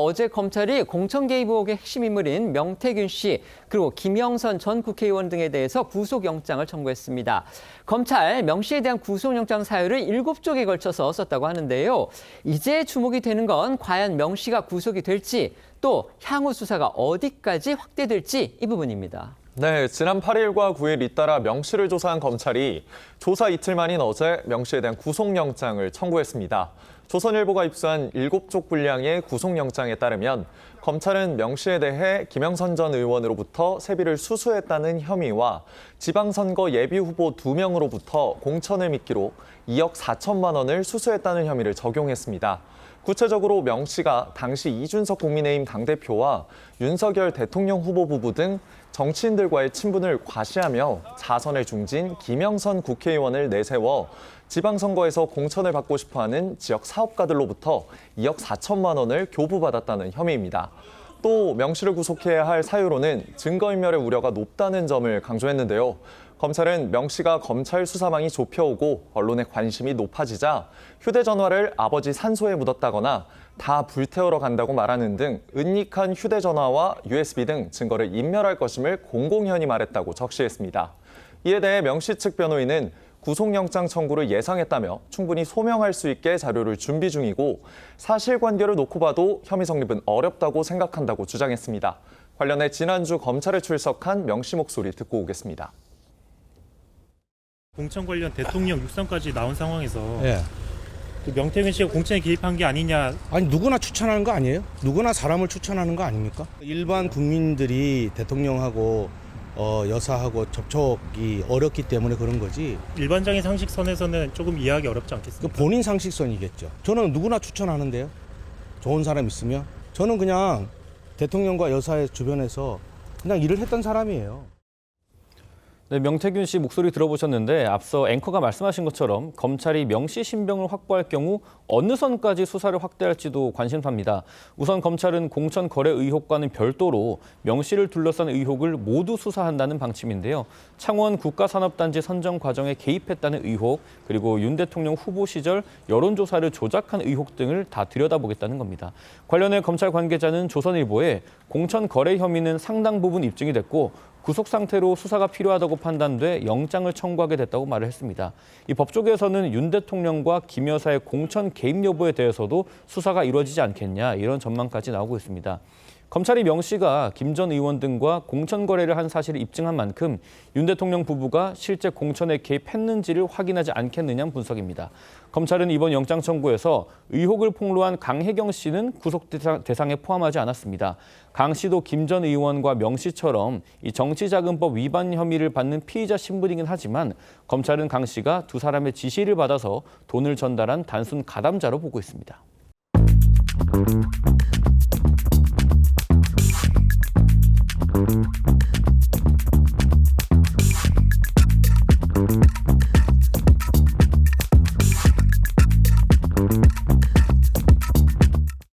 어제 검찰이 공천 개입 의혹의 핵심 인물인 명태균 씨 그리고 김영선 전 국회의원 등에 대해서 구속영장을 청구했습니다. 검찰 명 씨에 대한 구속영장 사유를 7쪽에 걸쳐서 썼다고 하는데요. 이제 주목이 되는 건 과연 명 씨가 구속이 될지 또 향후 수사가 어디까지 확대될지 이 부분입니다. 네, 지난 8일과 9일 잇따라 명 씨를 조사한 검찰이 조사 이틀 만인 어제 명 씨에 대한 구속영장을 청구했습니다. 조선일보가 입수한 7쪽 분량의 구속영장에 따르면 검찰은 명 씨에 대해 김영선 전 의원으로부터 세비를 수수했다는 혐의와 지방선거 예비후보 2명으로부터 공천을 미끼로 2억 4천만 원을 수수했다는 혐의를 적용했습니다. 구체적으로 명 씨가 당시 이준석 국민의힘 당대표와 윤석열 대통령 후보 부부 등 정치인들과의 친분을 과시하며 자선을 중진 김영선 국회의원을 내세워 지방선거에서 공천을 받고 싶어하는 지역 사업가들로부터 2억 4천만 원을 교부받았다는 혐의입니다. 또 명 씨를 구속해야 할 사유로는 증거인멸의 우려가 높다는 점을 강조했는데요. 검찰은 명 씨가 검찰 수사망이 좁혀오고 언론의 관심이 높아지자 휴대전화를 아버지 산소에 묻었다거나 다 불태우러 간다고 말하는 등 은닉한 휴대전화와 USB 등 증거를 인멸할 것임을 공공연히 말했다고 적시했습니다. 이에 대해 명 씨 측 변호인은 구속영장 청구를 예상했다며 충분히 소명할 수 있게 자료를 준비 중이고 사실관계를 놓고 봐도 혐의 성립은 어렵다고 생각한다고 주장했습니다. 관련해 지난주 검찰에 출석한 명 씨 목소리 듣고 오겠습니다. 공천 관련 대통령 육성까지 나온 상황에서 예. 그 명태균 씨가 공천에 개입한 게 아니냐. 아니 누구나 추천하는 거 아니에요? 누구나 사람을 추천하는 거 아닙니까? 일반 국민들이 대통령하고 여사하고 접촉이 어렵기 때문에 그런 거지. 일반적인 상식선에서는 조금 이해하기 어렵지 않겠습니까? 본인 상식선이겠죠. 저는 누구나 추천하는데요. 좋은 사람 있으면. 저는 그냥 대통령과 여사의 주변에서 그냥 일을 했던 사람이에요. 네, 명태균 씨 목소리 들어보셨는데 앞서 앵커가 말씀하신 것처럼 검찰이 명 씨 신병을 확보할 경우 어느 선까지 수사를 확대할지도 관심사입니다. 우선 검찰은 공천 거래 의혹과는 별도로 명 씨를 둘러싼 의혹을 모두 수사한다는 방침인데요. 창원 국가산업단지 선정 과정에 개입했다는 의혹, 그리고 윤 대통령 후보 시절 여론조사를 조작한 의혹 등을 다 들여다보겠다는 겁니다. 관련해 검찰 관계자는 조선일보에 공천 거래 혐의는 상당 부분 입증이 됐고 구속 상태로 수사가 필요하다고 판단돼 영장을 청구하게 됐다고 말을 했습니다. 이 법조계에서는 윤 대통령과 김 여사의 공천 개입 여부에 대해서도 수사가 이루어지지 않겠냐 이런 전망까지 나오고 있습니다. 검찰이 명 씨가 김 전 의원 등과 공천 거래를 한 사실을 입증한 만큼 윤 대통령 부부가 실제 공천에 개입했는지를 확인하지 않겠느냐는 분석입니다. 검찰은 이번 영장 청구에서 의혹을 폭로한 강혜경 씨는 구속 대상에 포함하지 않았습니다. 강 씨도 김 전 의원과 명 씨처럼 이 정치자금법 위반 혐의를 받는 피의자 신분이긴 하지만 검찰은 강 씨가 두 사람의 지시를 받아서 돈을 전달한 단순 가담자로 보고 있습니다.